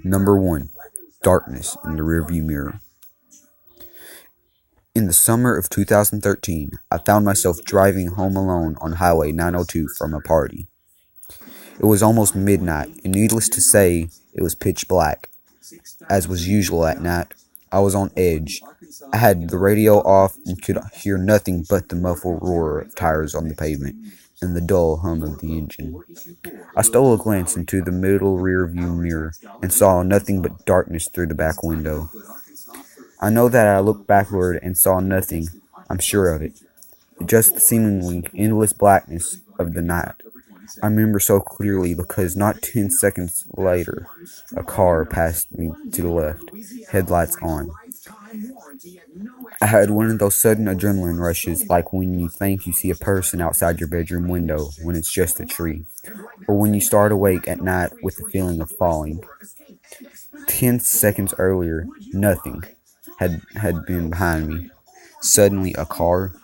Number 1. Darkness in the rearview mirror. In the summer of 2013, I found myself driving home alone on Highway 902 from a party. It was almost midnight, and needless to say, it was pitch black. As was usual at night, I was on edge. I had the radio off and could hear nothing but the muffled roar of tires on the pavement and the dull hum of the engine. I stole a glance into the middle rear view mirror and saw nothing but darkness through the back window. I know that I looked backward and saw nothing. I'm sure of it. Just the seemingly endless blackness of the night. I remember so clearly because not 10 seconds later, a car passed me to the left, headlights on. I had one of those sudden adrenaline rushes, like when you think you see a person outside your bedroom window when it's just a tree, or when you start awake at night with the feeling of falling. 10 seconds earlier, nothing had been behind me. Suddenly, a car.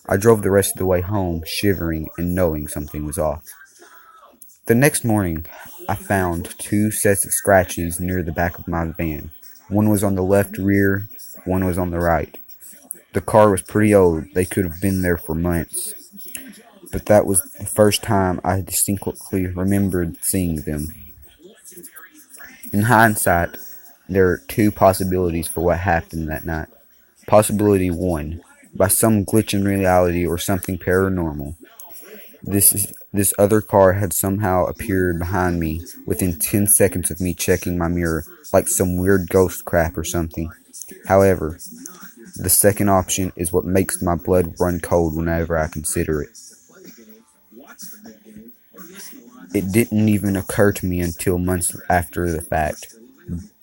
I drove the rest of the way home, shivering and knowing something was off. The next morning, I found 2 sets of scratches near the back of my van. One was on the left rear, one was on the right. The car was pretty old. They could have been there for months. But that was the first time I distinctly remembered seeing them. In hindsight, there are 2 possibilities for what happened that night. Possibility 1, by some glitch in reality or something paranormal. This other car had somehow appeared behind me within 10 seconds of me checking my mirror, like some weird ghost crap or something. However, the second option is what makes my blood run cold whenever I consider it. It didn't even occur to me until months after the fact,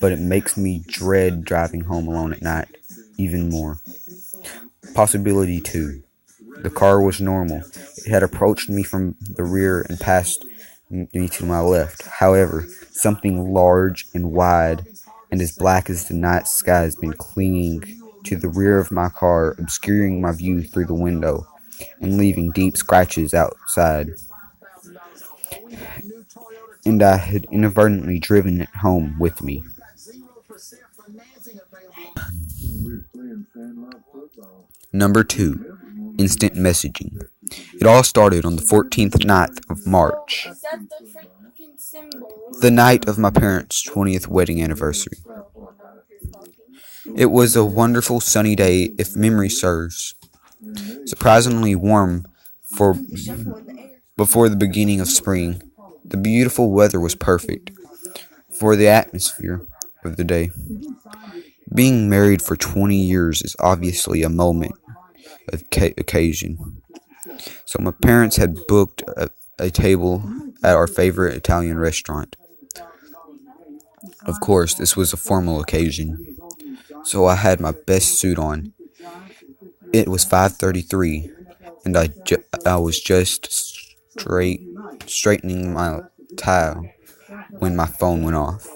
but it makes me dread driving home alone at night even more. Possibility 2. The car was normal. It had approached me from the rear and passed me to my left. However, something large and wide and as black as the night sky has been clinging to the rear of my car, obscuring my view through the window and leaving deep scratches outside. And I had inadvertently driven it home with me. Number 2. Instant messaging. It all started on the 14th night of March, the night of my parents' 20th wedding anniversary. It was a wonderful sunny day, if memory serves. Surprisingly warm for before the beginning of spring. The beautiful weather was perfect for the atmosphere of the day. Being married for 20 years is obviously a moment of occasion. So my parents had booked a table at our favorite Italian restaurant. Of course, this was a formal occasion, so I had my best suit on. It was 5:33, and I was just straightening my tie when my phone went off.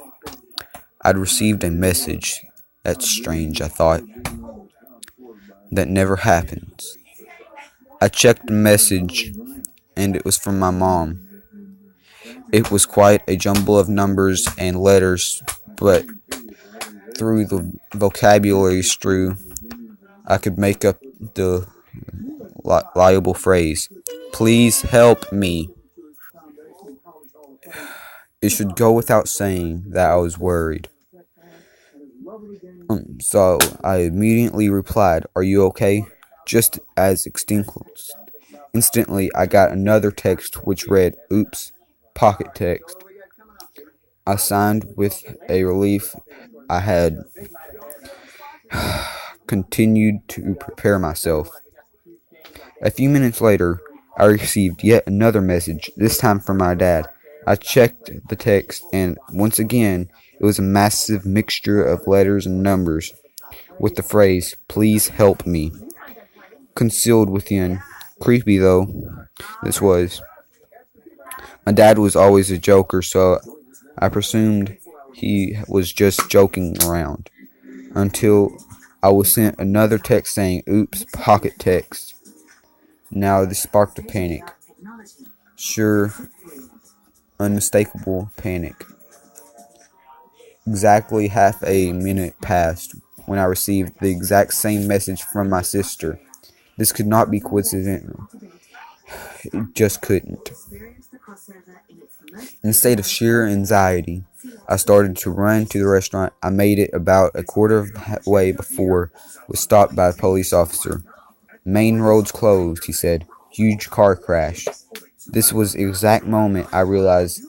I'd received a message. That's strange, I thought. That never happens. I checked the message, and it was from my mom. It was quite a jumble of numbers and letters, but through the vocabulary strew, I could make up the liable phrase, "Please help me." It should go without saying that I was worried. So I immediately replied, "Are you okay?" Just as instantly I got another text which read, "Oops, pocket text." I signed with a relief. I had continued to prepare myself. A few minutes later, I received yet another message, this time from my dad. I checked the text, and once again, it was a massive mixture of letters and numbers, with the phrase, "Please help me," concealed within. Creepy, though, this was. My dad was always a joker, so I presumed he was just joking around, until I was sent another text saying, "Oops, pocket text." Now this sparked a panic. Sure, unmistakable panic. Exactly half a minute passed when I received the exact same message from my sister. This could not be coincidental. It just couldn't. In a state of sheer anxiety, I started to run to the restaurant. I made it about a quarter of the way before was stopped by a police officer. Main roads closed, he said. Huge car crash. This was the exact moment I realized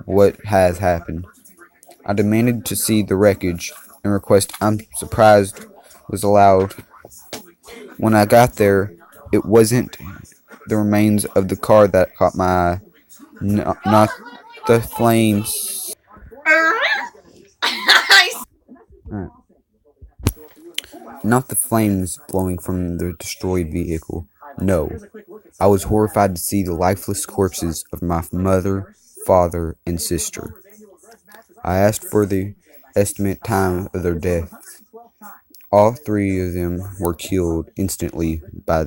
what has happened. I demanded to see the wreckage and request I'm surprised was allowed. When I got there, it wasn't the remains of the car that caught my eye, not the flames. uh, Not the flames blowing from the destroyed vehicle. No. I was horrified to see the lifeless corpses of my mother, father, and sister. I asked for the estimate time of their death. All three of them were killed instantly by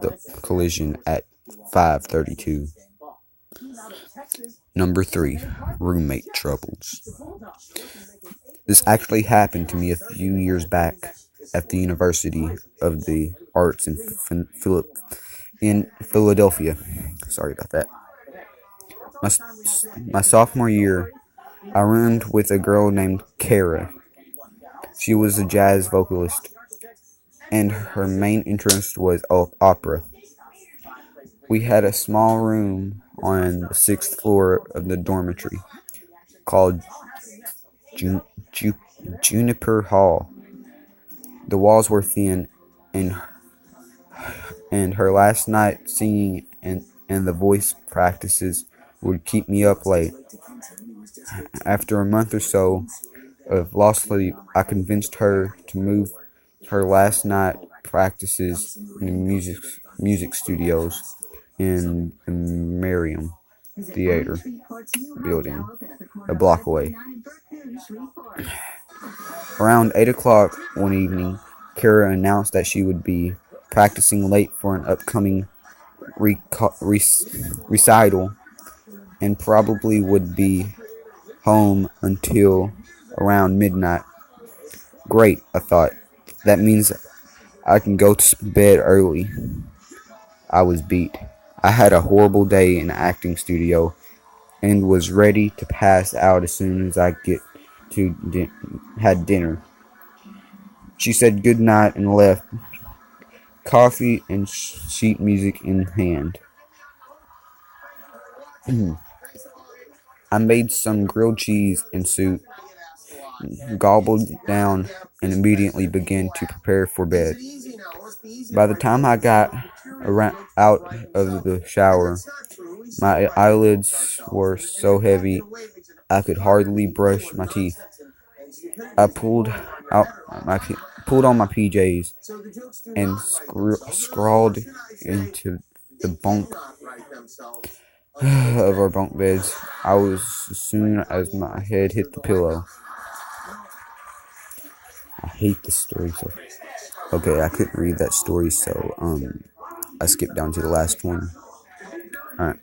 the collision at 5:32. Number 3. Roommate troubles. This actually happened to me a few years back at the University of the Arts in Philadelphia. Sorry about that. My sophomore year, I roomed with a girl named Kara. She was a jazz vocalist, and her main interest was opera. We had a small room on the 6th floor of the dormitory called Juniper Hall. The walls were thin, and her last night singing and the voice practices would keep me up late. After a month or so of lost sleep, I convinced her to move her last night practices in music studios in the Merriam Theater building, a block away. Around 8 o'clock one evening, Kara announced that she would be practicing late for an upcoming recital and probably would be home until around midnight. Great, I thought. That means I can go to bed early. I was beat. I had a horrible day in the acting studio and was ready to pass out as soon as I had dinner. She said good night and left, coffee and sheet music in hand. I made some grilled cheese and soup, gobbled down, and immediately began to prepare for bed. By the time I got out of the shower, my eyelids were so heavy I could hardly brush my teeth. I pulled on my PJs and scrawled into the bunk of our bunk beds. I was as soon as my head hit the pillow. I hate this story so. Okay, I couldn't read that story, so I skipped down to the last one. Alright.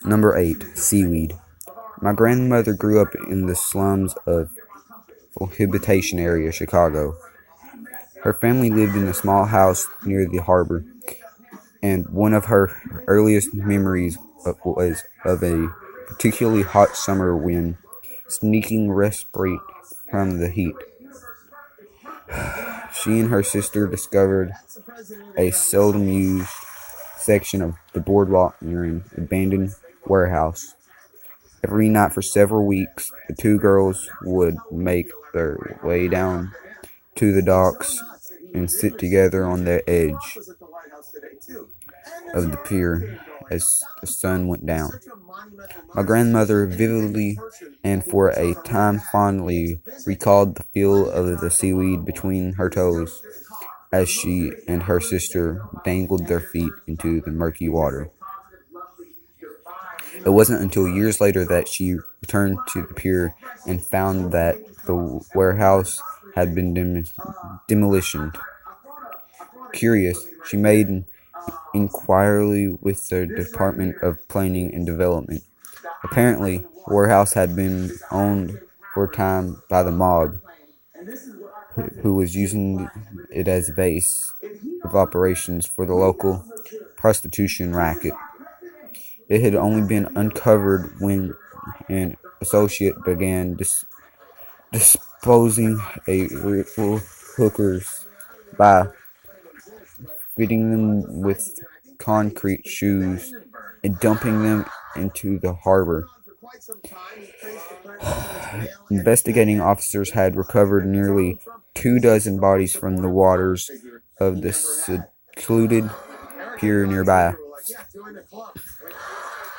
Number 8, seaweed. My grandmother grew up in the slums of Prohibition area, Chicago. Her family lived in a small house near the harbor, and one of her earliest memories was of a particularly hot summer when sneaking respite from the heat. She and her sister discovered a seldom used section of the boardwalk near an abandoned warehouse. Every night for several weeks, the two girls would make their way down to the docks and sit together on the edge of the pier as the sun went down. My grandmother vividly and for a time fondly recalled the feel of the seaweed between her toes as she and her sister dangled their feet into the murky water. It wasn't until years later that she returned to the pier and found that the warehouse had been demolished. Curious, she made an inquiry with the Department of Planning and Development. Apparently, warehouse had been owned for a time by the mob, who was using it as a base of operations for the local prostitution racket. It had only been uncovered when an associate began disposing of hookers by fitting them with concrete shoes and dumping them into the harbor. Investigating officers had recovered nearly 24 bodies from the waters of the secluded pier nearby.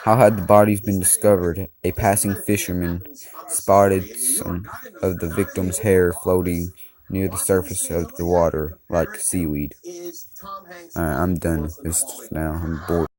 How had the bodies been discovered? A passing fisherman spotted some of the victim's hair floating near the surface of the water like seaweed. Alright, I'm done with this now. I'm bored.